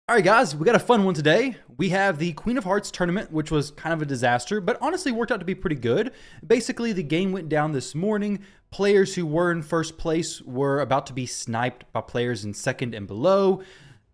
All right, guys, we got a fun one today. We have the Queen of Hearts tournament, which was kind of a disaster, but honestly worked out to be pretty good. Basically, the game went down this morning. Players who were in first place were about to be sniped by players in second and below,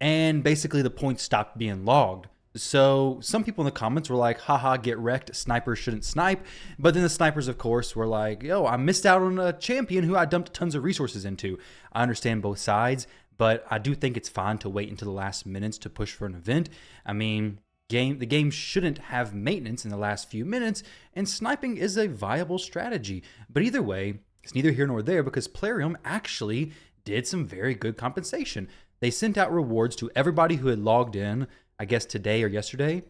and basically the points stopped being logged. So some people in the comments were like, haha, get wrecked, snipers shouldn't snipe. But then the snipers, of course, were like, yo, I missed out on a champion who I dumped tons of resources into. I understand both sides, but I do think it's fine to wait until the last minutes to push for an event. I mean, the game shouldn't have maintenance in the last few minutes, and sniping is a viable strategy. But either way, it's neither here nor there because Plarium actually did some very good compensation. They sent out rewards to everybody who had logged in, I guess today or yesterday,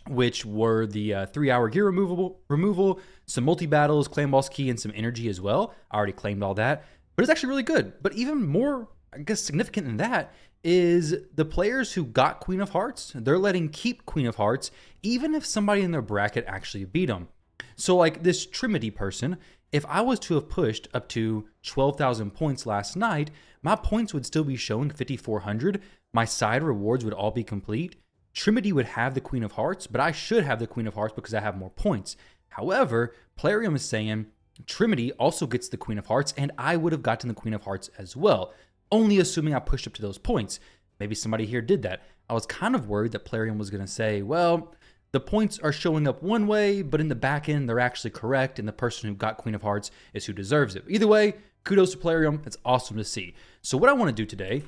which were the 3-hour gear removal, some multi-battles, clan boss key, and some energy as well. I already claimed all that, but it's actually really good. But even more, I guess, significant than that is the players who got Queen of Hearts, they're letting keep Queen of Hearts, even if somebody in their bracket actually beat them. So like this Trimity person, if I was to have pushed up to 12,000 points last night, my points would still be showing 5,400. My side rewards would all be complete. Trimity would have the Queen of Hearts, but I should have the Queen of Hearts because I have more points. However, Plarium is saying Trimity also gets the Queen of Hearts, and I would have gotten the Queen of Hearts as well, only assuming I pushed up to those points. Maybe somebody here did that. I was kind of worried that Plarium was going to say, well, the points are showing up one way, but in the back end, they're actually correct, and the person who got Queen of Hearts is who deserves it. Either way, kudos to Plarium. It's awesome to see. So what I want to do today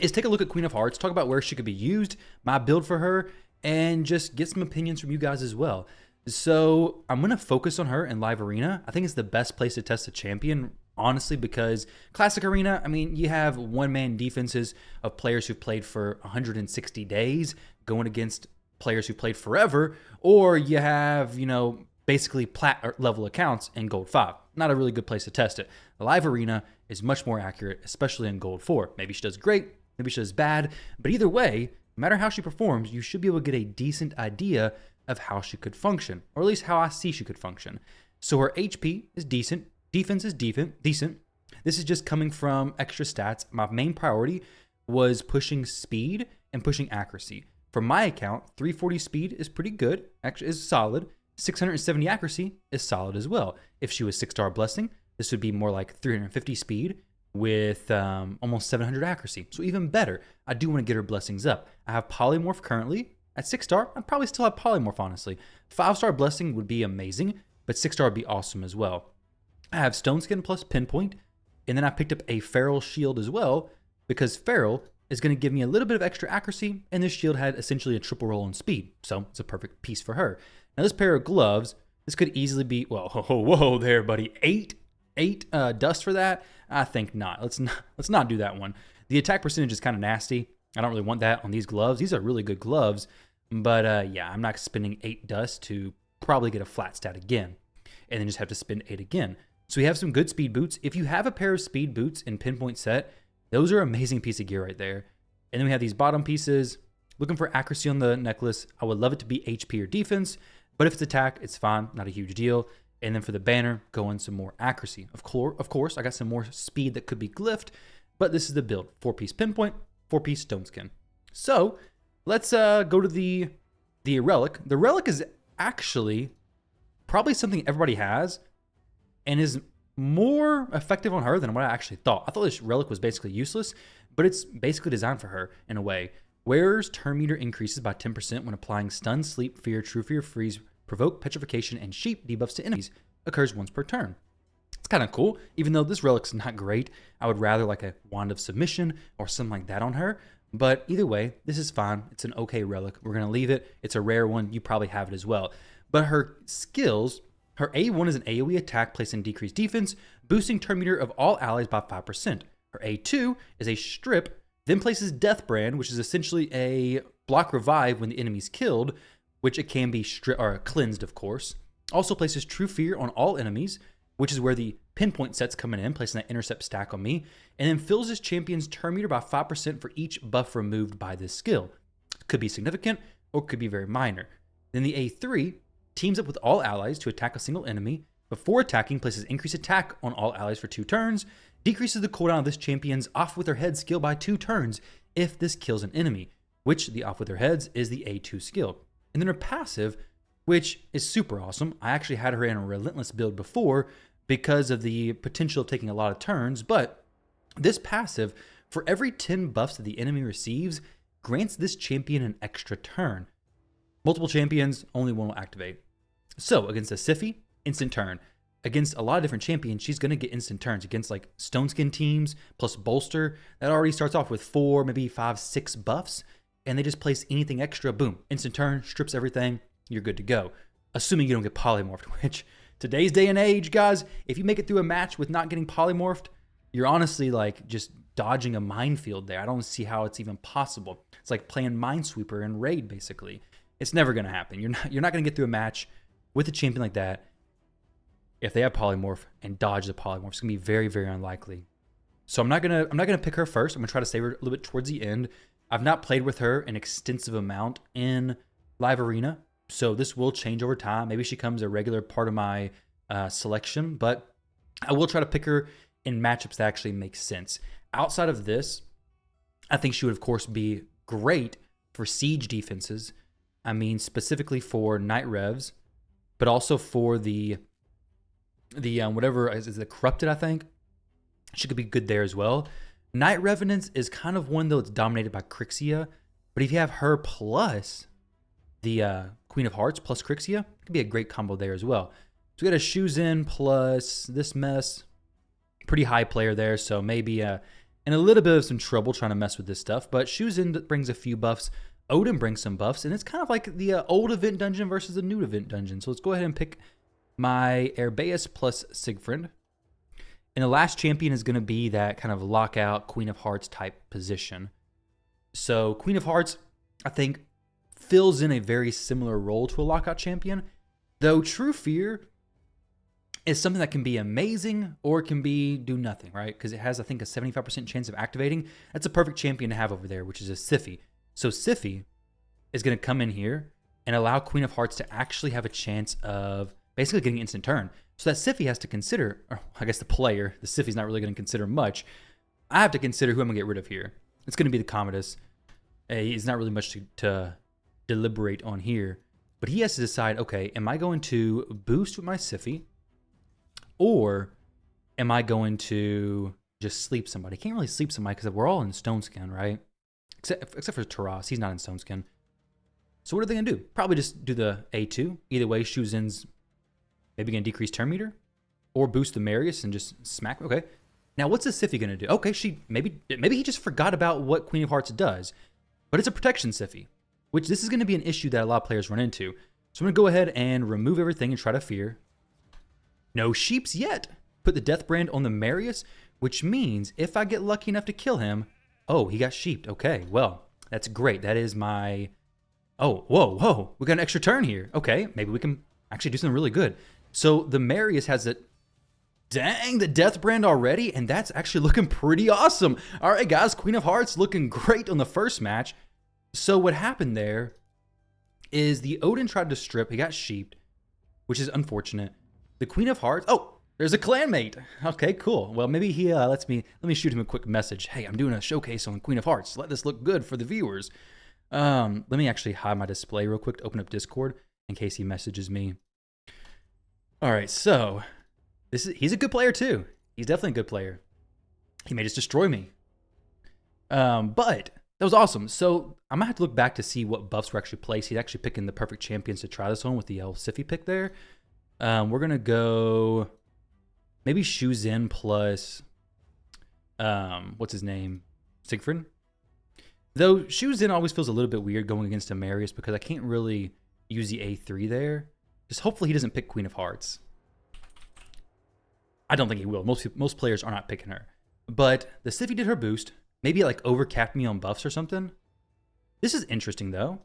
is take a look at Queen of Hearts, talk about where she could be used, my build for her, and just get some opinions from you guys as well. So I'm going to focus on her in Live Arena. I think it's the best place to test a champion, honestly, because Classic Arena, I mean, you have one-man defenses of players who've played for 160 days going against players who played forever, or you have, basically plat level accounts in Gold 5. Not a really good place to test it. The Live Arena is much more accurate, especially in Gold 4. Maybe she does great, maybe she does bad, but either way, no matter how she performs, you should be able to get a decent idea of how she could function, or at least how I see she could function. So her HP is decent, defense is decent. This is just coming from extra stats. My main priority was pushing speed and pushing accuracy. For my account, 340 speed is pretty good, actually is solid. 670 accuracy is solid as well. If she was 6-star blessing, this would be more like 350 speed with almost 700 accuracy. So even better, I do want to get her blessings up. I have polymorph currently at 6-star. I'd probably still have polymorph, honestly. 5-star blessing would be amazing, but 6-star would be awesome as well. I have stone skin plus pinpoint, and then I picked up a feral shield as well because feral is going to give me a little bit of extra accuracy, and this shield had essentially a triple roll on speed, so it's a perfect piece for her. Now this pair of gloves, this could easily be, well, whoa there, buddy, eight dust for that? I think not. Let's not do that one. The attack percentage is kind of nasty. I don't really want that on these gloves. These are really good gloves, but yeah, I'm not spending 8 dust to probably get a flat stat again, and then just have to spend 8 again. So we have some good speed boots. If you have a pair of speed boots in pinpoint set, those are an amazing piece of gear right there. And then we have these bottom pieces. Looking for accuracy on the necklace. I would love it to be HP or defense, but if it's attack, it's fine. Not a huge deal. And then for the banner, go in some more accuracy. Of course, I got some more speed that could be glyphed, but this is the build. 4-piece pinpoint, 4-piece stone skin. So let's go to the relic. The relic is actually probably something everybody has and is more effective on her than what I actually thought. I thought this relic was basically useless, but it's basically designed for her in a way. Wearer's turn meter increases by 10% when applying stun, sleep, fear, true fear, freeze, provoke, petrification, and sheep debuffs to enemies. Occurs once per turn. It's kind of cool, even though this relic's not great. I would rather like a wand of submission or something like that on her. But either way, this is fine. It's an okay relic. We're going to leave it. It's a rare one. You probably have it as well. But her skills, her A1 is an AoE attack placing decreased defense, boosting turn meter of all allies by 5%. Her A2 is a strip, then places Death Brand, which is essentially a block revive when the enemy's killed, which it can be cleansed, of course. Also places True Fear on all enemies, which is where the pinpoint set's coming in, placing that intercept stack on me, and then fills his champion's turn meter by 5% for each buff removed by this skill. Could be significant, or could be very minor. Then the A3 teams up with all allies to attack a single enemy. Before attacking, places increased attack on all allies for 2 turns, decreases the cooldown of this champion's off with their head skill by 2 turns if this kills an enemy. which the Off With Their Heads is the A2 skill. And then her passive, which is super awesome. I actually had her in a Relentless build before because of the potential of taking a lot of turns, but this passive, for every 10 buffs that the enemy receives, grants this champion an extra turn. Multiple champions, only one will activate. So against a Siphi, instant turn. Against a lot of different champions, she's going to get instant turns. Against like Stone Skin teams plus Bolster, that already starts off with 4, maybe 5, 6 buffs, and they just place anything extra, boom, instant turn, strips everything, you're good to go. Assuming you don't get polymorphed, which today's day and age, guys, if you make it through a match with not getting polymorphed, you're honestly like just dodging a minefield there. I don't see how it's even possible. It's like playing Minesweeper in Raid, basically. It's never going to happen. You're not going to get through a match with a champion like that if they have polymorph and dodge the polymorph. It's going to be very, very unlikely. So I'm not gonna pick her first. I'm gonna try to save her a little bit towards the end. I've not played with her an extensive amount in Live Arena, so this will change over time. Maybe she becomes a regular part of my selection, but I will try to pick her in matchups that actually make sense. Outside of this, I think she would, of course, be great for siege defenses. I mean, specifically for Night Revs, but also for the whatever is the Corrupted, I think. She could be good there as well. Night Revenants is kind of one, though, it's dominated by Crixia. But if you have her plus the Queen of Hearts plus Crixia, it could be a great combo there as well. So we got a Shoes In plus this mess. Pretty high player there, so maybe in a little bit of some trouble trying to mess with this stuff. But Shoes In brings a few buffs. Odin brings some buffs, and it's kind of like the old event dungeon versus the new event dungeon. So let's go ahead and pick my Erbeus plus Siegfried. And the last champion is going to be that kind of lockout Queen of Hearts type position. So Queen of Hearts, I think, fills in a very similar role to a lockout champion, though True Fear is something that can be amazing or it can be do nothing, right? Because it has, I think, a 75% chance of activating. That's a perfect champion to have over there, which is a Siphi. So Siphi is going to come in here and allow Queen of Hearts to actually have a chance of basically getting instant turn. So that Siphi has to consider, or I guess the player, the Siphi's not really going to consider much. I have to consider who I'm going to get rid of here. It's going to be the Commodus. He's not really much to deliberate on here. But he has to decide, okay, am I going to boost with my Siphi? Or am I going to just sleep somebody? I can't really sleep somebody because we're all in Stone Skin, right? Except for Taras. He's not in Stone Skin. So what are they going to do? Probably just do the A2. Either way, Shoes In's maybe going to decrease turn meter or boost the Marius and just smack. Okay. Now, what's the Siphi going to do? Okay, maybe he just forgot about what Queen of Hearts does, but it's a protection Siphi, which this is going to be an issue that a lot of players run into. So I'm going to go ahead and remove everything and try to fear. No sheeps yet. Put the Death Brand on the Marius, which means if I get lucky enough to kill him, oh, he got sheeped. Okay, well, that's great. That is my... Oh, whoa. We got an extra turn here. Okay, maybe we can actually do something really good. So the Marius has it. Dang, the Death Brand already, and that's actually looking pretty awesome. All right, guys, Queen of Hearts looking great on the first match. So what happened there is the Odin tried to strip. He got sheeped, which is unfortunate. The Queen of Hearts. Oh, there's a clanmate. Okay, cool. Well, maybe he let me shoot him a quick message. Hey, I'm doing a showcase on Queen of Hearts. Let this look good for the viewers. Let me actually hide my display real quick to open up Discord in case he messages me. All right, so he's a good player too. He's definitely a good player. He may just destroy me. But that was awesome. So I'm gonna have to look back to see what buffs were actually placed. He's actually picking the perfect champions to try this on with the Siphi pick there. We're gonna go maybe Shoes In plus what's his name? Siegfried. Though Shoes In always feels a little bit weird going against a Marius because I can't really use the A3 there. Just hopefully he doesn't pick Queen of Hearts. I don't think he will. Most players are not picking her. But the Siphi did her boost. Maybe it like overcapped me on buffs or something. This is interesting though.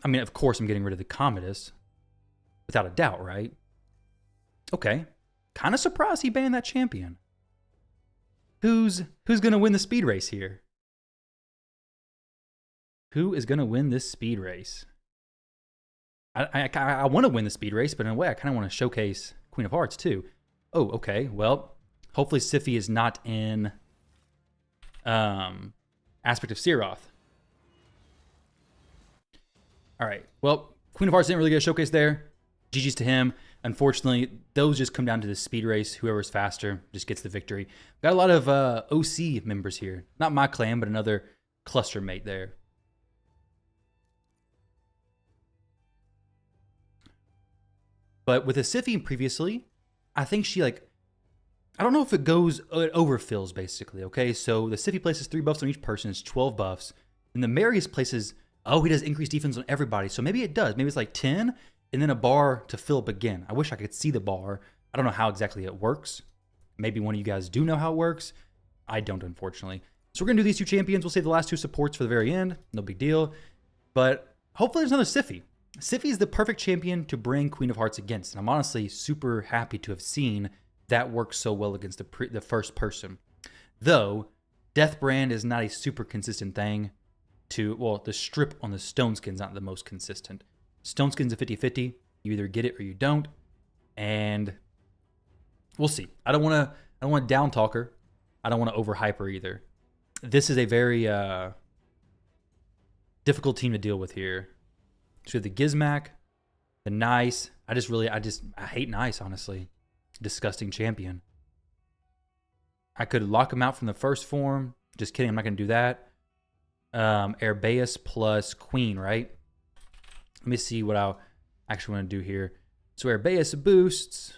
I mean, of course I'm getting rid of the Commodus. Without a doubt, right? Okay. Kind of surprised he banned that champion. Who's going to win the speed race here? Who is going to win this speed race? I want to win the speed race, but in a way, I kind of want to showcase Queen of Hearts too. Oh, okay. Well, hopefully Siphi is not in Aspect of Seroth. All right. Well, Queen of Hearts didn't really get a showcase there. GG's to him. Unfortunately, those just come down to the speed race. Whoever's faster just gets the victory. Got a lot of OC members here. Not my clan, but another cluster mate there. But with a Siphi previously, I think she I don't know if it overfills basically, okay? So the Siphi places 3 buffs on each person. It's 12 buffs. And the Marius places, he does increased defense on everybody. So maybe it does. Maybe it's like 10 and then a bar to fill up again. I wish I could see the bar. I don't know how exactly it works. Maybe one of you guys do know how it works. I don't, unfortunately. So we're going to do these 2 champions. We'll save the last 2 supports for the very end. No big deal. But hopefully there's another Siphi. Siphi is the perfect champion to bring Queen of Hearts against. And I'm honestly super happy to have seen that work so well against the first person. Though, Death Brand is not a super consistent thing the strip on the Stone Skin's not the most consistent. Stone Skin's a 50-50. You either get it or you don't. And we'll see. I don't want to down talk her. I don't want to overhype her either. This is a very difficult team to deal with here. So the Gizmac, the Nice. I hate Nice, honestly. Disgusting champion. I could lock him out from the first form. Just kidding, I'm not going to do that. Herbaeus plus Queen, right? Let me see what I actually want to do here. So Herbaeus boosts.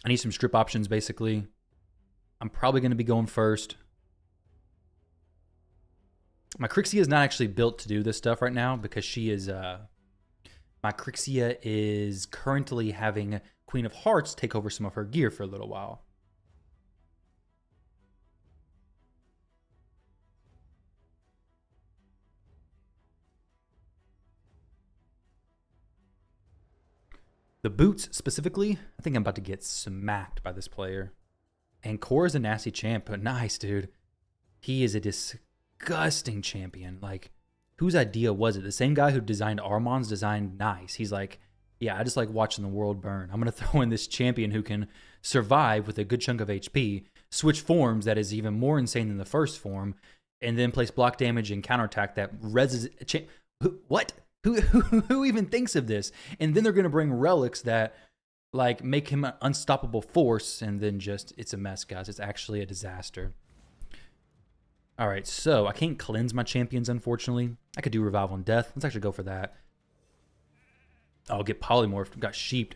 I need some strip options, basically. I'm probably going to be going first. My Crixia is not actually built to do this stuff right now because she is... my Crixia is currently having Queen of Hearts take over some of her gear for a little while. The boots specifically, I think I'm about to get smacked by this player. And Core is a nasty champ, but nice, dude. He is a disgusting champion. Whose idea was it? The same guy who designed Armand's designed Nice. He's like, yeah, I just like watching the world burn. I'm going to throw in this champion who can survive with a good chunk of HP, switch forms that is even more insane than the first form, and then place block damage and counterattack that what? Who even thinks of this? And then they're going to bring relics that make him an unstoppable force, and then it's a mess, guys. It's actually a disaster. All right, so I can't cleanse my champions, unfortunately. I could do Revival and Death. Let's actually go for that. I'll get polymorphed. Got sheeped.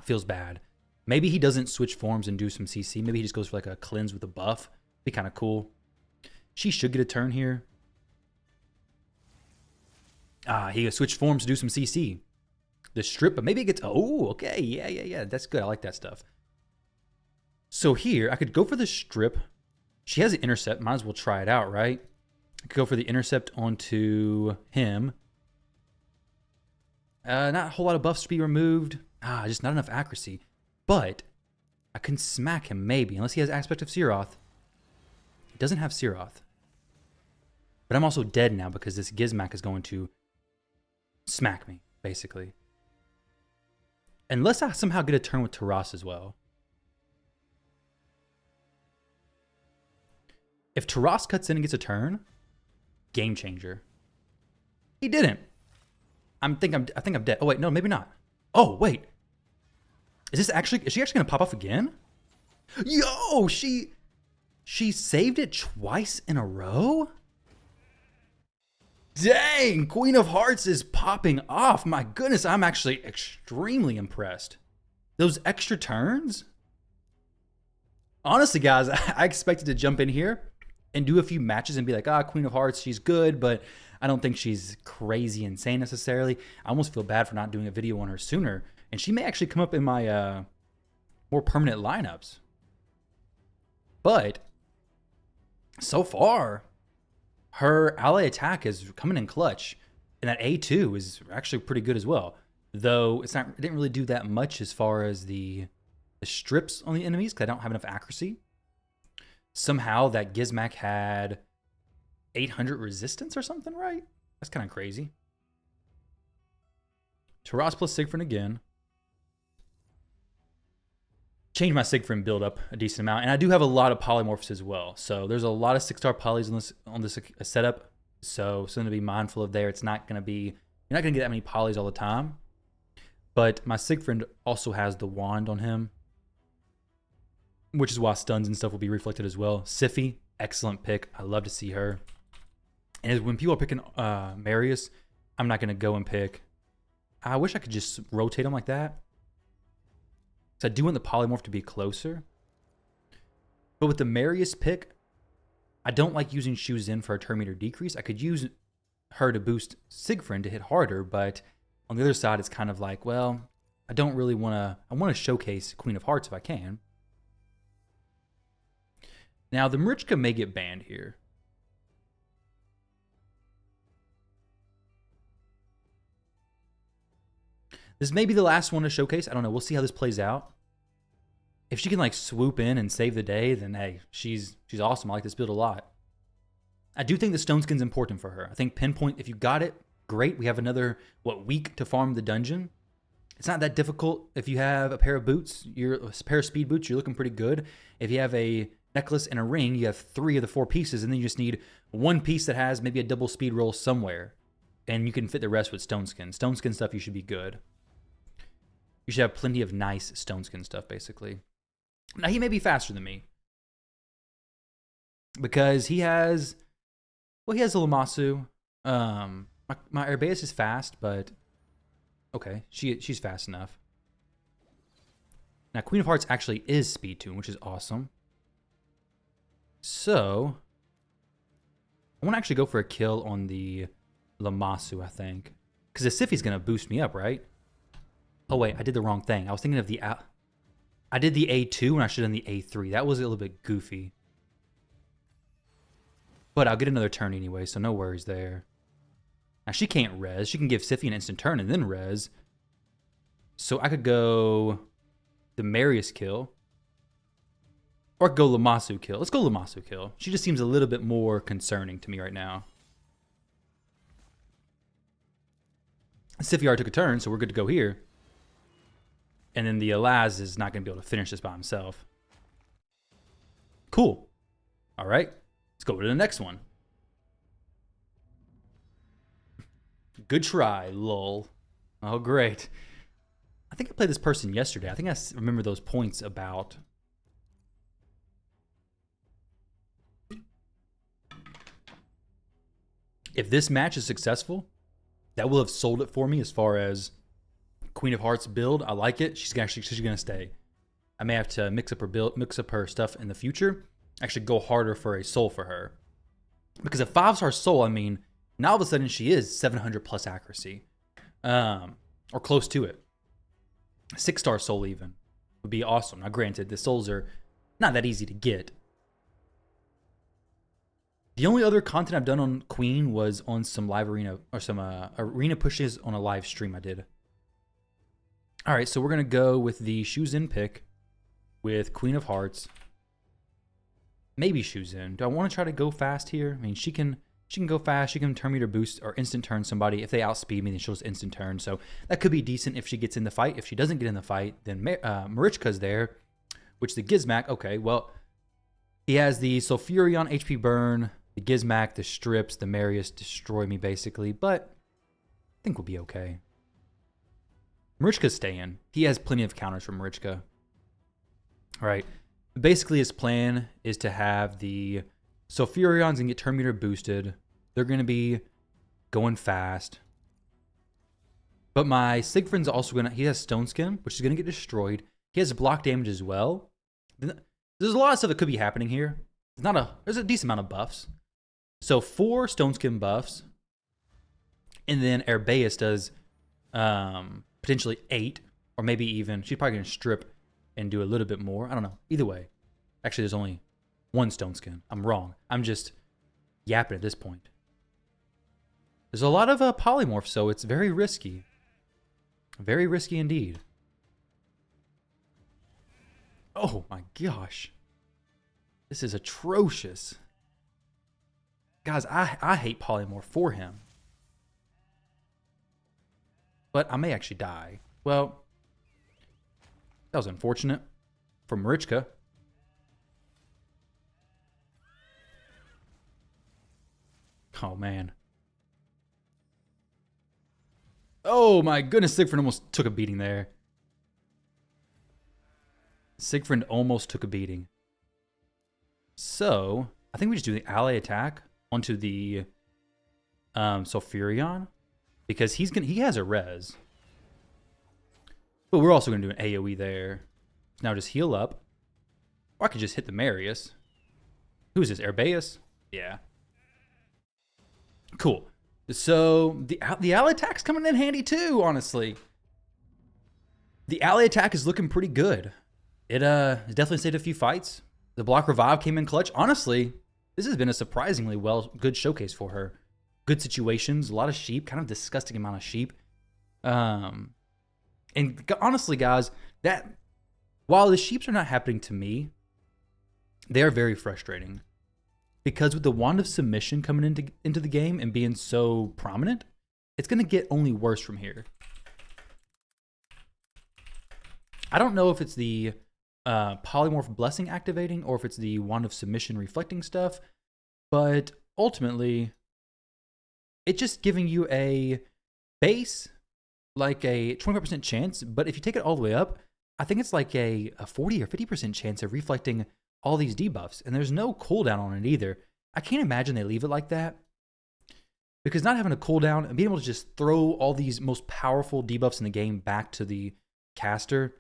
Feels bad. Maybe he doesn't switch forms and do some CC. Maybe he just goes for a cleanse with a buff. Be kind of cool. She should get a turn here. He switched forms to do some CC. The strip, but maybe it gets... Oh, okay. Yeah. That's good. I like that stuff. So here, I could go for the strip. She has an intercept. Might as well try it out, right? I could go for the intercept onto him. Not a whole lot of buffs to be removed. Just not enough accuracy. But I can smack him, maybe. Unless he has Aspect of Searoth. He doesn't have Searoth. But I'm also dead now because this Gizmac is going to smack me, basically. Unless I somehow get a turn with Taras as well. If Taras cuts in and gets a turn, game changer. He didn't. I think I'm dead. Oh wait, no, maybe not. Oh wait, is she actually gonna pop off again? Yo, she saved it twice in a row. Dang, Queen of Hearts is popping off. My goodness, I'm actually extremely impressed. Those extra turns. Honestly, guys, I expected to jump in here and do a few matches and be like, Queen of Hearts, she's good, but I don't think she's crazy insane necessarily. I almost feel bad for not doing a video on her sooner. And she may actually come up in my more permanent lineups. But so far, her ally attack is coming in clutch. And that A2 is actually pretty good as well. Though it didn't really do that much as far as the strips on the enemies because I don't have enough accuracy. Somehow that Gizmac had 800 resistance or something, right? That's kind of crazy. Taras plus Siegfried again. Change my Siegfried build up a decent amount. And I do have a lot of polymorphs as well. So there's a lot of 6-star polys on this setup. So something to be mindful of there. It's not going to be, you're not going to get that many polys all the time. But my Siegfried also has the wand on him, which is why stuns and stuff will be reflected as well. Siphi, excellent pick. I love to see her. And when people are picking Marius, I'm not going to go and pick. I wish I could just rotate them like that. So I do want the polymorph to be closer. But with the Marius pick, I don't like using Shoes In for a turn meter decrease. I could use her to boost Siegfried to hit harder, but on the other side, it's kind of like, well, I don't really want to. I want to showcase Queen of Hearts if I can. Now, the Marichka may get banned here. This may be the last one to showcase. I don't know. We'll see how this plays out. If she can like swoop in and save the day, then hey, she's awesome. I like this build a lot. I do think the Stone Skin's important for her. I think Pinpoint, if you got it, great. We have another, week to farm the dungeon. It's not that difficult. If you have a pair of boots, a pair of speed boots, you're looking pretty good. If you have a necklace and a ring, you have 3 of the 4 pieces, and then you just need one piece that has maybe a double speed roll somewhere. And you can fit the rest with Stone Skin. Stone Skin stuff, you should be good. You should have plenty of nice Stone Skin stuff, basically. Now, he may be faster than me. Because he has a Lamasu. My Herbaeus is fast, but okay, she's fast enough. Now, Queen of Hearts actually is Speed Tune, which is awesome. So, I want to actually go for a kill on the Lamasu, I think. Because the Siphi's going to boost me up, right? Oh, wait, I did the wrong thing. I was thinking of the... I did the A2 when I should have done the A3. That was a little bit goofy. But I'll get another turn anyway, so no worries there. Now, she can't res. She can give Siphi an instant turn and then res. So I could go the Marius kill. Or I could go Lamasu kill. Let's go Lamasu kill. She just seems a little bit more concerning to me right now. Siphi already took a turn, so we're good to go here. And then the Alaz is not going to be able to finish this by himself. Cool. All right. Let's go to the next one. Good try, lol. Oh, great. I think I played this person yesterday. I think I remember those points about... If this match is successful, that will have sold it for me as far as Queen of Hearts build. I like it. She's gonna stay. I may have to mix up her stuff in the future. Actually go harder for a soul for her. Because a 5-star soul, I mean, now all of a sudden she is 700 plus accuracy. Or close to it. 6-star soul even would be awesome. Now granted, the souls are not that easy to get. The only other content I've done on Queen was on some live arena, or some arena pushes on a live stream I did. All right, so we're going to go with the Shoes In pick with Queen of Hearts. Maybe Shoes In. Do I want to try to go fast here? I mean, she can go fast. She can turn meter boost or instant turn somebody. If they outspeed me, then she'll just instant turn. So that could be decent if she gets in the fight. If she doesn't get in the fight, then Marichka's there, which the Gizmak, okay, well, he has the Sulfurion HP burn, the Gizmak, the strips, the Marius destroy me basically, but I think we'll be okay. Marichka's staying. He has plenty of counters from Marichka. All right. Basically, his plan is to have the Sulfurions and get turn meter boosted. They're going to be going fast. But my Siegfried's also going to... He has Stone Skin, which is going to get destroyed. He has block damage as well. There's a lot of stuff that could be happening here. There's a decent amount of buffs. So 4 Stone Skin buffs. And then Herbaeus does... potentially 8, or maybe even, she's probably going to strip and do a little bit more. I don't know. Either way. Actually, there's only 1 Stone Skin. I'm wrong. I'm just yapping at this point. There's a lot of polymorphs, so it's very risky. Very risky indeed. Oh my gosh. This is atrocious. Guys, I hate polymorph for him. But I may actually die. Well, that was unfortunate for Marichka. Oh, man. Oh, my goodness. Siegfried almost took a beating there. Siegfried almost took a beating. So, I think we just do the ally attack onto the Sulfurion. Because he has a res. But we're also going to do an AoE there. Now just heal up. Or I could just hit the Marius. Who is this? Herbaeus? Yeah. Cool. So the ally attack's coming in handy too, honestly. The ally attack is looking pretty good. It definitely saved a few fights. The block revive came in clutch. Honestly, this has been a surprisingly good showcase for her. Good situations, a lot of sheep, kind of disgusting amount of sheep. And honestly, guys, that while the sheeps are not happening to me, they are very frustrating. Because with the Wand of Submission coming into the game and being so prominent, it's going to get only worse from here. I don't know if it's the Polymorph Blessing activating or if it's the Wand of Submission reflecting stuff, but ultimately, it's just giving you a base, like a 25% chance, but if you take it all the way up, I think it's like a 40 or 50% chance of reflecting all these debuffs, and there's no cooldown on it either. I can't imagine they leave it like that, because not having a cooldown and being able to just throw all these most powerful debuffs in the game back to the caster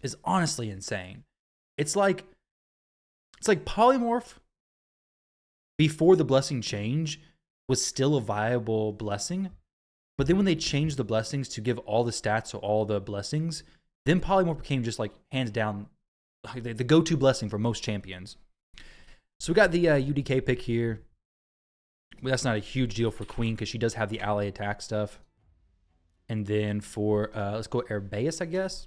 is honestly insane. It's like Polymorph before the blessing change was still a viable blessing, but then when they changed the blessings to give all the stats to all the blessings, then Polymorph became just like hands down the go-to blessing for most champions. So we got the UDK pick here. Well, that's not a huge deal for Queen because she does have the ally attack stuff. And then for, let's go Herbaeus, I guess.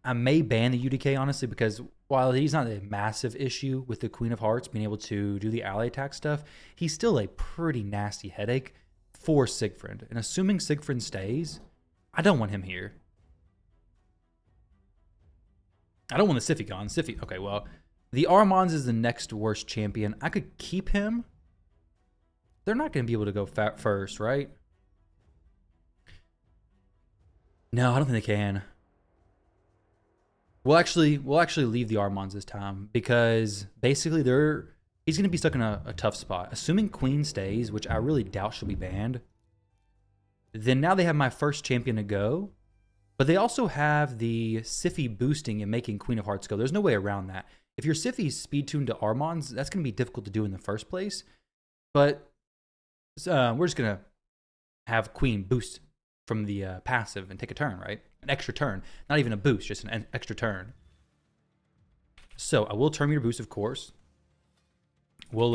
I may ban the UDK, honestly, because while he's not a massive issue with the Queen of Hearts being able to do the ally attack stuff, he's still a pretty nasty headache for Siegfried. And assuming Siegfried stays, I don't want him here. I don't want the Siphi gone. Siphi, okay, well, the Armans is the next worst champion. I could keep him. They're not going to be able to go first, right? No, I don't think they can. We'll actually leave the Armans this time because basically he's going to be stuck in a tough spot. Assuming Queen stays, which I really doubt she'll be banned, then now they have my first champion to go. But they also have the Siphi boosting and making Queen of Hearts go. There's no way around that. If your Siphi's speed tuned to Armans, that's going to be difficult to do in the first place. But we're just going to have Queen boost from the passive and take a turn, right? An extra turn. Not even a boost, just an extra turn. So I will turn meter boost, of course. We'll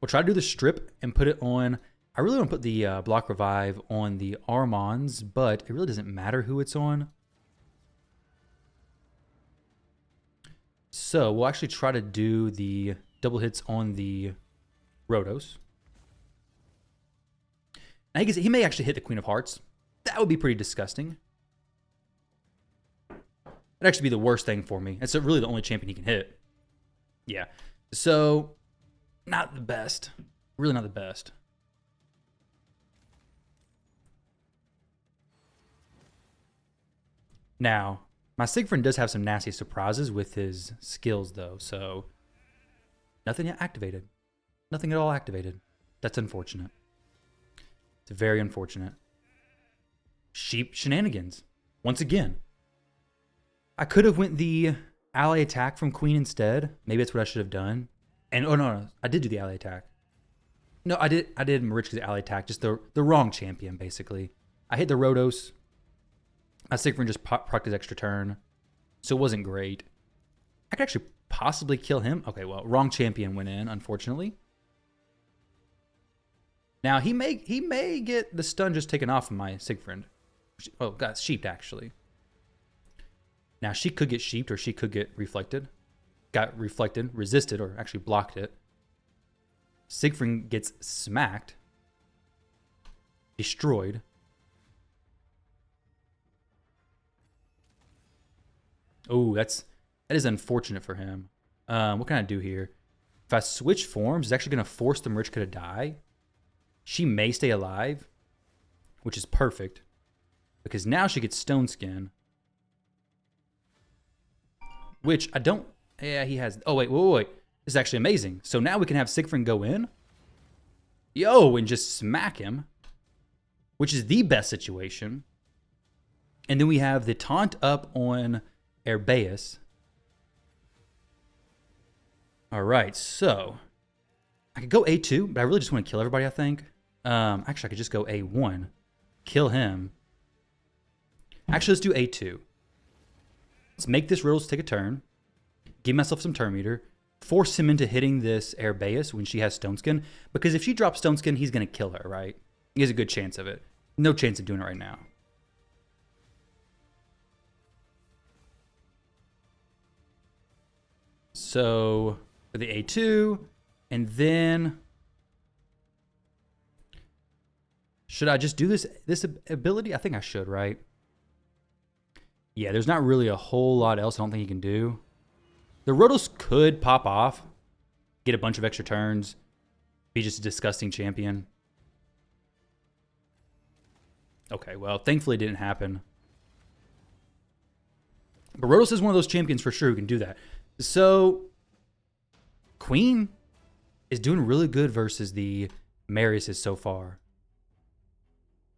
try to do the strip and put it on. I really want to put the block revive on the Armans, but it really doesn't matter who it's on. So we'll actually try to do the double hits on the Rhodos. Now he may actually hit the Queen of Hearts. That would be pretty disgusting. That'd actually be the worst thing for me. It's really the only champion he can hit. Yeah. So, not the best. Really not the best. Now, my Siegfried does have some nasty surprises with his skills, though, so nothing yet activated. Nothing at all activated. That's unfortunate. It's very unfortunate. Sheep shenanigans. Once again. I could have went the ally attack from Queen instead. Maybe that's what I should have done. And, oh, no. I did do the ally attack. No, I did Marichka's ally attack. Just the wrong champion, basically. I hit the Rhodos. My Siegfried just procced his extra turn, so it wasn't great. I could actually possibly kill him. Okay, well, wrong champion went in, unfortunately. Now, he may get the stun just taken off of my Siegfried. Oh, got sheeped, actually. Now, she could get sheeped, or she could get reflected. Got reflected, resisted, or actually blocked it. Siegfried gets smacked. Destroyed. Oh, that is unfortunate for him. What can I do here? If I switch forms, it's actually going to force the Marichka to die. She may stay alive, which is perfect. Because now she gets Stone Skin. Which I don't... Yeah, he has... Oh, wait. This is actually amazing. So now we can have Siegfried go in. Yo, and just smack him. Which is the best situation. And then we have the taunt up on Erbeus. All right, so I could go A2, but I really just want to kill everybody, I think. Actually, I could just go A1. Kill him. Actually, let's do A2. Let's make this Riddles take a turn. Give myself some turn meter. Force him into hitting this Erbeus when she has Stone Skin. Because if she drops Stone Skin, he's going to kill her, right? He has a good chance of it. No chance of doing it right now. So, for the A2, and then... Should I just do this ability? I think I should, right? Yeah, there's not really a whole lot else I don't think he can do. The Rotos could pop off, get a bunch of extra turns, be just a disgusting champion. Okay, well, thankfully it didn't happen. But Rotos is one of those champions for sure who can do that. So, Queen is doing really good versus the Mariuses so far.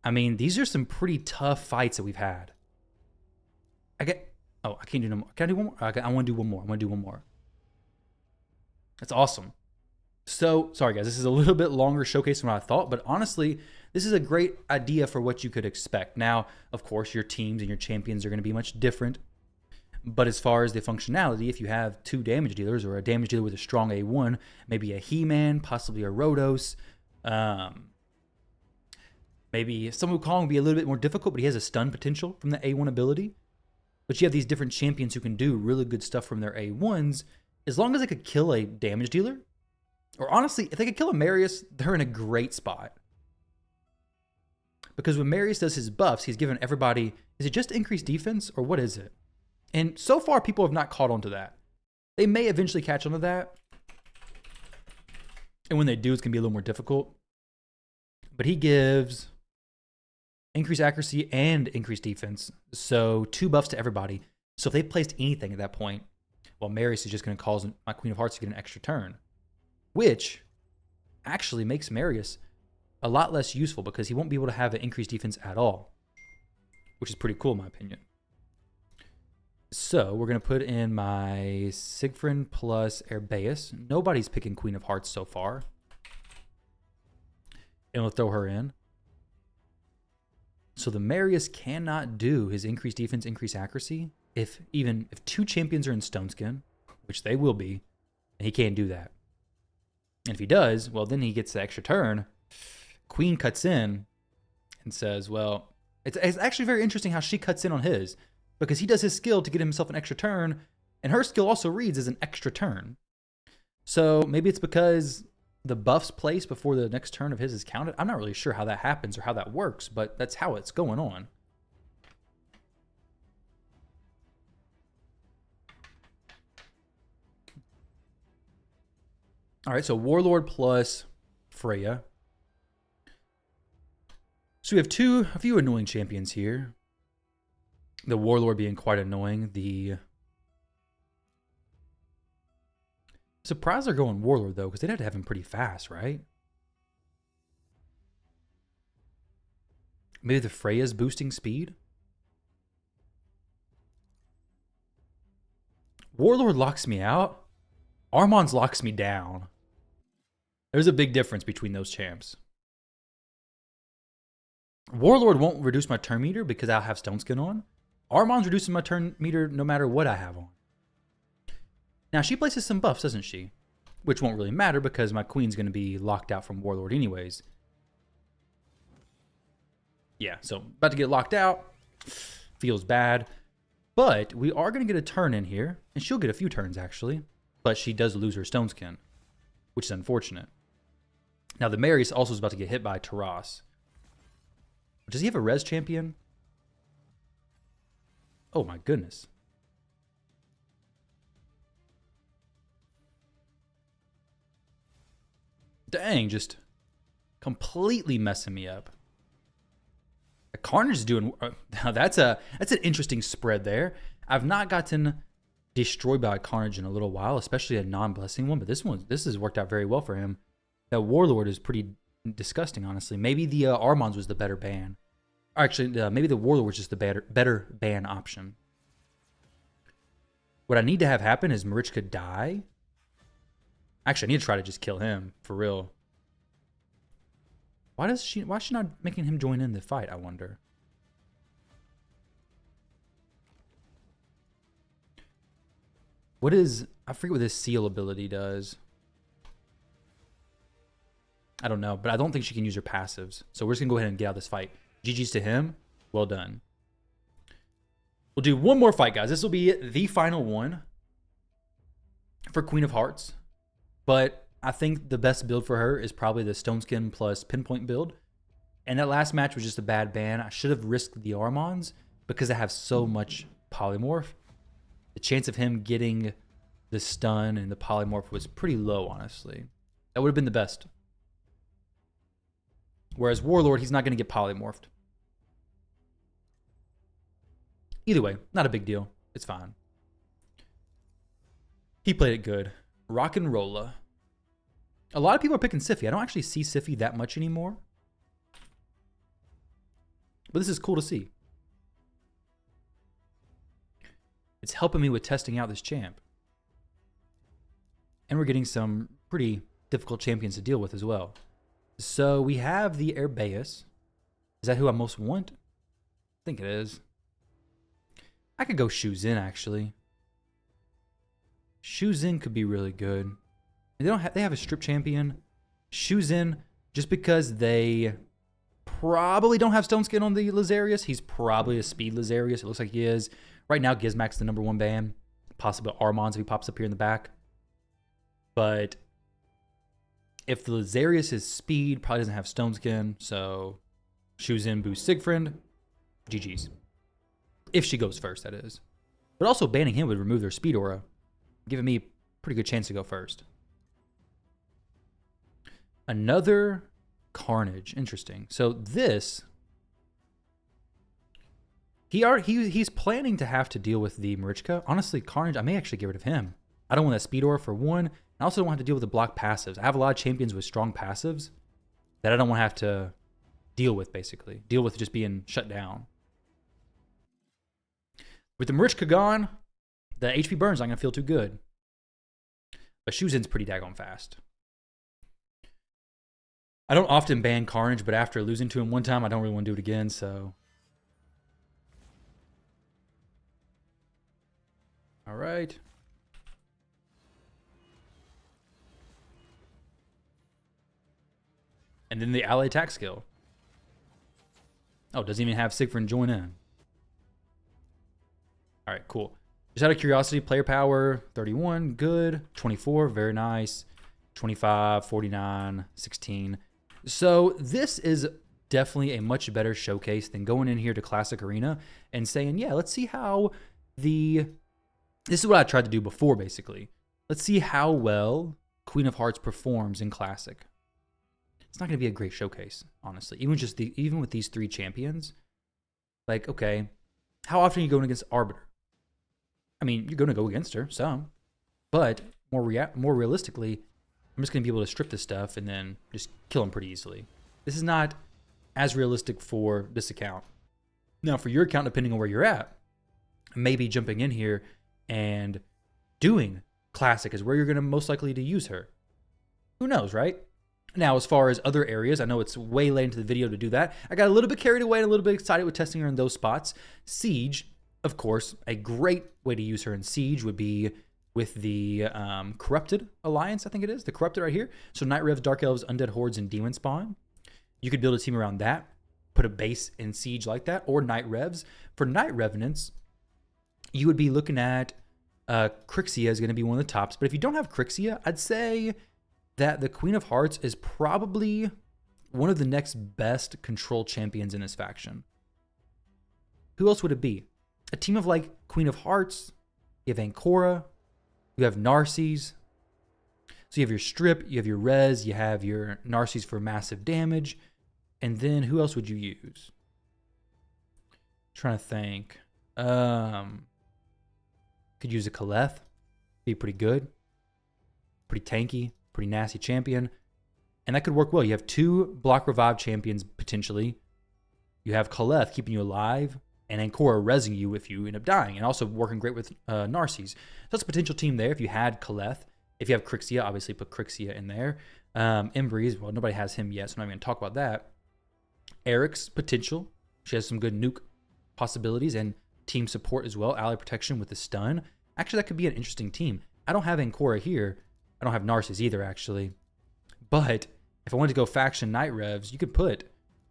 I mean, these are some pretty tough fights that we've had. I can't do no more. Can I do one more? I want to do one more. I want to do one more. That's awesome. So, sorry guys, this is a little bit longer showcase than what I thought, but honestly, this is a great idea for what you could expect. Now, of course, your teams and your champions are going to be much different. But as far as the functionality, if you have 2 damage dealers or a damage dealer with a strong A1, maybe a He-Man, possibly a Rotos, maybe some would call him be a little bit more difficult, but he has a stun potential from the A1 ability. But you have these different champions who can do really good stuff from their A1s, as long as they could kill a damage dealer. Or honestly, if they could kill a Marius, they're in a great spot. Because when Marius does his buffs, he's given everybody, is it just increased defense or what is it? And so far, people have not caught on to that. They may eventually catch on to that. And when they do, it's going to be a little more difficult. But he gives increased accuracy and increased defense. So 2 buffs to everybody. So if they placed anything at that point, well, Marius is just going to cause my Queen of Hearts to get an extra turn. Which actually makes Marius a lot less useful because he won't be able to have an increased defense at all. Which is pretty cool in my opinion. So we're going to put in my Siegfried plus Erbeus. Nobody's picking Queen of Hearts so far. And we'll throw her in. So the Marius cannot do his increased defense, increased accuracy. If 2 champions are in Stone Skin, which they will be, and he can't do that. And if he does, well, then he gets the extra turn. Queen cuts in and says, well, it's actually very interesting how she cuts in on his. Because he does his skill to get himself an extra turn, and her skill also reads as an extra turn. So maybe it's because the buffs placed before the next turn of his is counted. I'm not really sure how that happens or how that works, but that's how it's going on. All right, so Warlord plus Freya. So we have a few annoying champions here. The Warlord being quite annoying. Surprised they're going Warlord, though, because they'd have to have him pretty fast, right? Maybe the Freya's boosting speed? Warlord locks me out. Armand's locks me down. There's a big difference between those champs. Warlord won't reduce my turn meter because I'll have Stone Skin on. Armand's reducing my turn meter no matter what I have on. Now, she places some buffs, doesn't she? Which won't really matter because my Queen's going to be locked out from Warlord anyways. Yeah, so about to get locked out. Feels bad. But we are going to get a turn in here. And she'll get a few turns, actually. But she does lose her Stone Skin, which is unfortunate. Now, the Marius also is about to get hit by Taras. Does he have a res champion? Oh my goodness. Dang, just completely messing me up. Carnage is doing. That's an interesting spread there. I've not gotten destroyed by Carnage in a little while, especially a non-blessing one. But this has worked out very well for him. That Warlord is pretty disgusting, honestly. Maybe the Armons was the better ban. Or actually, maybe the Warlord was just the better ban option. What I need to have happen is Marichka die. Actually, I need to try to just kill him for real. Why is she not making him join in the fight, I wonder? I forget what this seal ability does. I don't know, but I don't think she can use her passives. So we're just going to go ahead and get out of this fight. GG's to him. Well done. We'll do one more fight, guys. This will be the final one for Queen of Hearts. But I think the best build for her is probably the Stone Skin plus Pinpoint build. And that last match was just a bad ban. I should have risked the Armons because I have so much Polymorph. The chance of him getting the stun and the Polymorph was pretty low, honestly. That would have been the best. Whereas Warlord, he's not going to get Polymorphed. Either way, not a big deal. It's fine. He played it good. Rock and Rolla. A lot of people are picking Sify. I don't actually see Sify that much anymore. But this is cool to see. It's helping me with testing out this champ. And we're getting some pretty difficult champions to deal with as well. So we have the Herbaeus. Is that who I most want? I think it is. I could go Shuzin, actually. Shuzin could be really good. They have a strip champion. Shuzin, just because they probably don't have Stone Skin on the Lazarius. He's probably a speed Lazarius. It looks like he is. Right now, Gizmak's the #1 ban. Possibly Armons if he pops up here in the back. But if the Lazarius is speed, probably doesn't have Stone Skin. So Shuzin boosts Siegfried. GG's. If she goes first, that is. But also banning him would remove their speed aura, giving me a pretty good chance to go first. Another Carnage. Interesting. So this, he's planning to have to deal with the Marichka. Honestly, Carnage, I may actually get rid of him. I don't want that speed aura for one. I also don't want to have to deal with the block passives. I have a lot of champions with strong passives that I don't want to have to deal with, basically. Deal with just being shut down. With the Marichka gone, the HP burn's not going to feel too good. But Shuzin's pretty daggone fast. I don't often ban Carnage, but after losing to him one time, I don't really want to do it again, so. All right. And then the ally attack skill. Oh, doesn't even have Siegfried join in. All right, cool. Just out of curiosity, player power, 31, good. 24, very nice. 25, 49, 16. So this is definitely a much better showcase than going in here to Classic Arena and saying, yeah, let's see how this is what I tried to do before, basically. Let's see how well Queen of Hearts performs in Classic. It's not going to be a great showcase, honestly. Even with these 3 champions, like, okay, how often are you going against Arbiter? I mean, you're going to go against her, some. But more realistically, I'm just going to be able to strip this stuff and then just kill him pretty easily. This is not as realistic for this account. Now, for your account, depending on where you're at, maybe jumping in here and doing Classic is where you're going to most likely to use her. Who knows, right? Now, as far as other areas, I know it's way late into the video to do that. I got a little bit carried away and a little bit excited with testing her in those spots. Siege, of course, a great way to use her in Siege would be with the Corrupted Alliance, I think it is. The Corrupted right here. So Night Revs, Dark Elves, Undead Hordes, and Demon Spawn. You could build a team around that. Put a base in Siege like that. Or Night Revs. For Night Revenants, you would be looking at Crixia is going to be one of the tops. But if you don't have Crixia, I'd say that the Queen of Hearts is probably one of the next best control champions in this faction. Who else would it be? A team of like Queen of Hearts, you have Ancora, you have Narses. So you have your strip, you have your res, you have your Narcies for massive damage. And then who else would you use? Trying to think. Could use a Kaleth. Be pretty good. Pretty tanky, pretty nasty champion. And that could work well. You have 2 block revive champions potentially. You have Kaleth keeping you alive, and Ancora rezzing you if you end up dying, and also working great with Narcies. So that's a potential team there if you had Kaleth. If you have Crixia, obviously put Crixia in there. Embreeze, well, nobody has him yet, so I'm not even going to talk about that. Eric's potential. She has some good nuke possibilities and team support as well. Ally protection with the stun. Actually, that could be an interesting team. I don't have Ancora here. I don't have Narcissus either, actually. But if I wanted to go faction night revs, you could put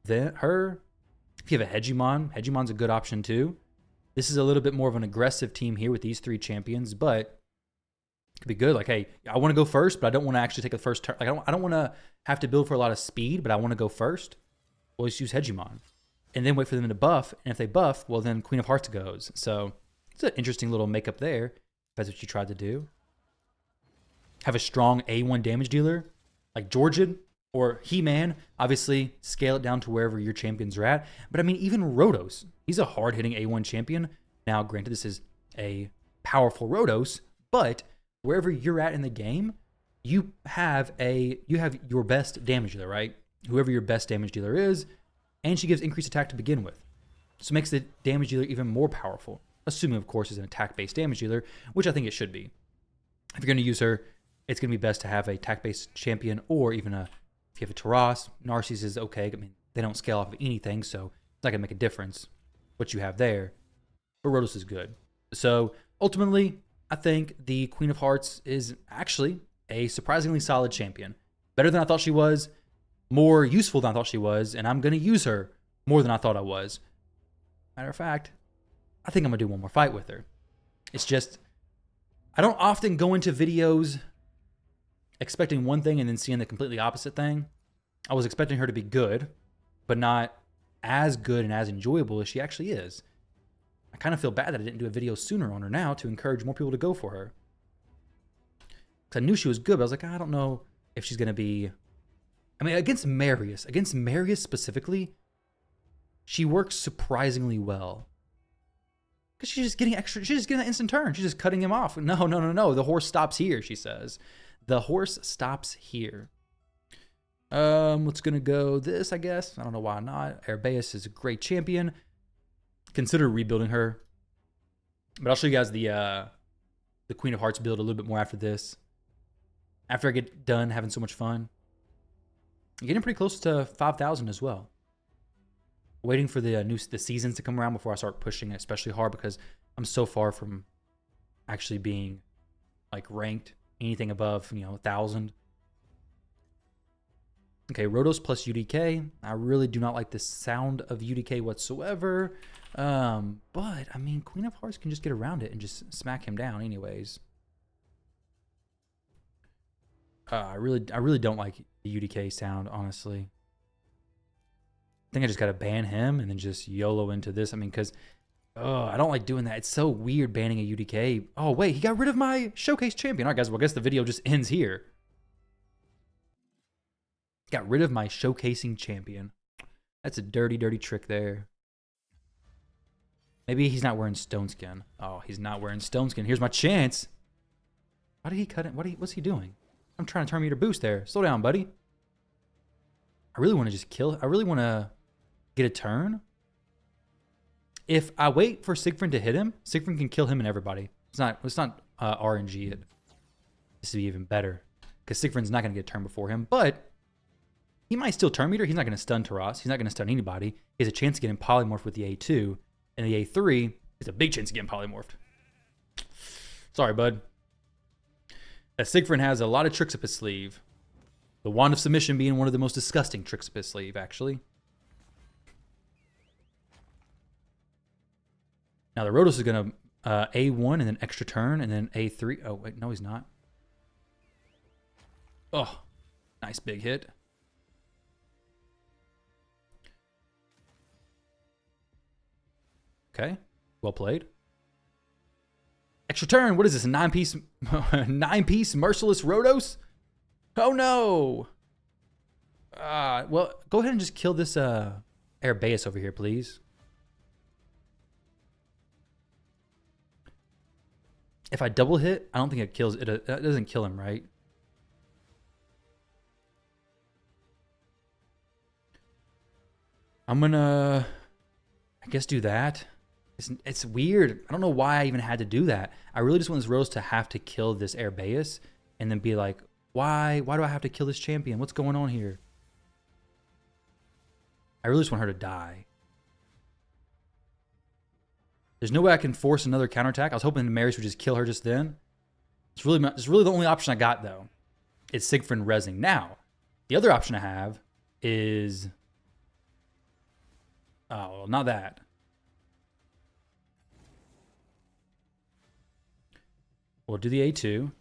her. If you have a Hegemon, Hegemon's a good option too. This is a little bit more of an aggressive team here with these 3 champions, but it could be good. Like, hey, I want to go first, but I don't want to actually take the first turn. Like, I don't want to have to build for a lot of speed, but I want to go first. Well, just use Hegemon. And then wait for them to buff. And if they buff, well, then Queen of Hearts goes. So it's an interesting little makeup there, if that's what you tried to do. Have a strong A1 damage dealer, like Georgian or He-Man. Obviously, scale it down to wherever your champions are at. But I mean, even Rotos, he's a hard-hitting A1 champion. Now, granted, this is a powerful Rotos, but wherever you're at in the game, you have your best damage dealer, right? Whoever your best damage dealer is, and she gives increased attack to begin with. So it makes the damage dealer even more powerful, assuming, of course, it's an attack-based damage dealer, which I think it should be. If you're going to use her, it's going to be best to have a attack-based champion, or even if you have a Taras. Narcissus is okay. I mean, they don't scale off of anything, so it's not going to make a difference what you have there. But Rotos is good. So ultimately, I think the Queen of Hearts is actually a surprisingly solid champion. Better than I thought she was, more useful than I thought she was, and I'm going to use her more than I thought I was. Matter of fact, I think I'm going to do one more fight with her. It's just, I don't often go into videos expecting one thing and then seeing the completely opposite thing. I was expecting her to be good, but not as good and as enjoyable as she actually is. I kind of feel bad that I didn't do a video sooner on her now to encourage more people to go for her. Because I knew she was good, but I was like, I don't know if she's going to be... I mean, against Marius specifically, she works surprisingly well. Because she's just getting that instant turn. She's just cutting him off. No. The horse stops here, she says. The horse stops here. What's going to go this, I guess? I don't know why not. Arbaeus is a great champion. Consider rebuilding her. But I'll show you guys the Queen of Hearts build a little bit more after this. After I get done having so much fun. I'm getting pretty close to 5,000 as well. Waiting for the seasons to come around before I start pushing especially hard, because I'm so far from actually being like ranked anything above 1,000. Okay, Rotos plus UDK. I really do not like the sound of UDK whatsoever. But I mean, Queen of Hearts can just get around it and just smack him down anyways. I really don't like the UDK sound, honestly. I think I just got to ban him and then just YOLO into this. I mean, because I don't like doing that. It's so weird banning a UDK. Oh, wait, he got rid of my showcase champion. All right, guys, well, I guess the video just ends here. Got rid of my showcasing champion. That's a dirty, dirty trick there. Maybe he's not wearing stone skin. Oh, he's not wearing stone skin. Here's my chance. Why did he cut it? What's he doing? I'm trying to turn meter boost there. Slow down, buddy. I really want to just kill. I really want to get a turn. If I wait for Siegfried to hit him, Siegfried can kill him and everybody. It's not RNG. This would be even better, because Siegfried's not going to get a turn before him, but he might still turn meter. He's not going to stun Taras. He's not going to stun anybody. He has a chance of getting polymorphed with the A2, and the A3 is a big chance of getting polymorphed. Sorry, bud. That Siegfried has a lot of tricks up his sleeve. The Wand of Submission being one of the most disgusting tricks up his sleeve, actually. Now the Rotos is going to A1 and then extra turn and then A3. Oh, wait, no, he's not. Oh, nice big hit. Okay, well played. Extra turn. What is this? A 9-piece, 9-piece merciless Rotos? Oh no! Well, go ahead and just kill this Airbase over here, please. If I double hit, I don't think it kills it. It doesn't kill him, right? I'm gonna, I guess, do that. It's weird. I don't know why I even had to do that. I really just want this Rose to have to kill this Airbase and then be like, why do I have to kill this champion? What's going on here? I really just want her to die. There's no way I can force another counterattack. I was hoping the Marys would just kill her just then. It's really the only option I got, though. It's Siegfried Resing. Now, the other option I have is... Oh, well, not that. We'll do the A2.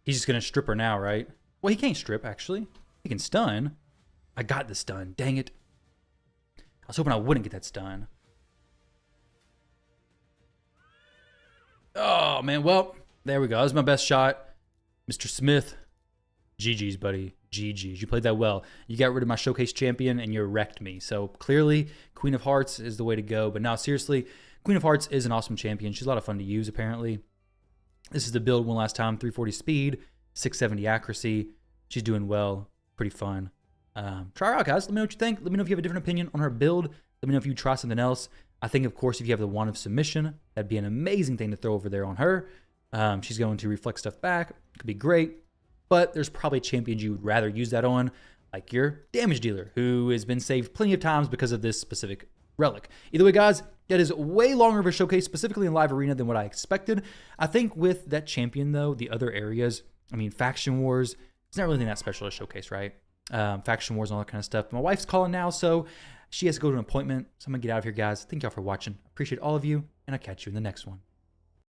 He's just going to strip her now, right? Well, he can't strip, actually. He can stun. I got the stun. Dang it. I was hoping I wouldn't get that stun. Oh, man. Well, there we go. That was my best shot. Mr. Smith. GG's, buddy. GG's. You played that well. You got rid of my showcase champion, and you wrecked me. So, clearly, Queen of Hearts is the way to go. But now, seriously, Queen of Hearts is an awesome champion. She's a lot of fun to use, apparently. This is the build one last time. 340 speed, 670 accuracy. She's doing well. Pretty fun. Try her out, guys. Let me know what you think. Let me know if you have a different opinion on her build. Let me know if you try something else. I think, of course, if you have the Wand of Submission, that'd be an amazing thing to throw over there on her. She's going to reflect stuff back. Could be great. But there's probably champions you would rather use that on, like your damage dealer, who has been saved plenty of times because of this specific relic. Either way, guys, that is way longer of a showcase, specifically in Live Arena, than what I expected. I think with that champion, though, the other areas, I mean, Faction Wars, it's not really that special to showcase, right? Faction Wars and all that kind of stuff. But my wife's calling now, so she has to go to an appointment. So I'm going to get out of here, guys. Thank y'all for watching. Appreciate all of you, and I'll catch you in the next one.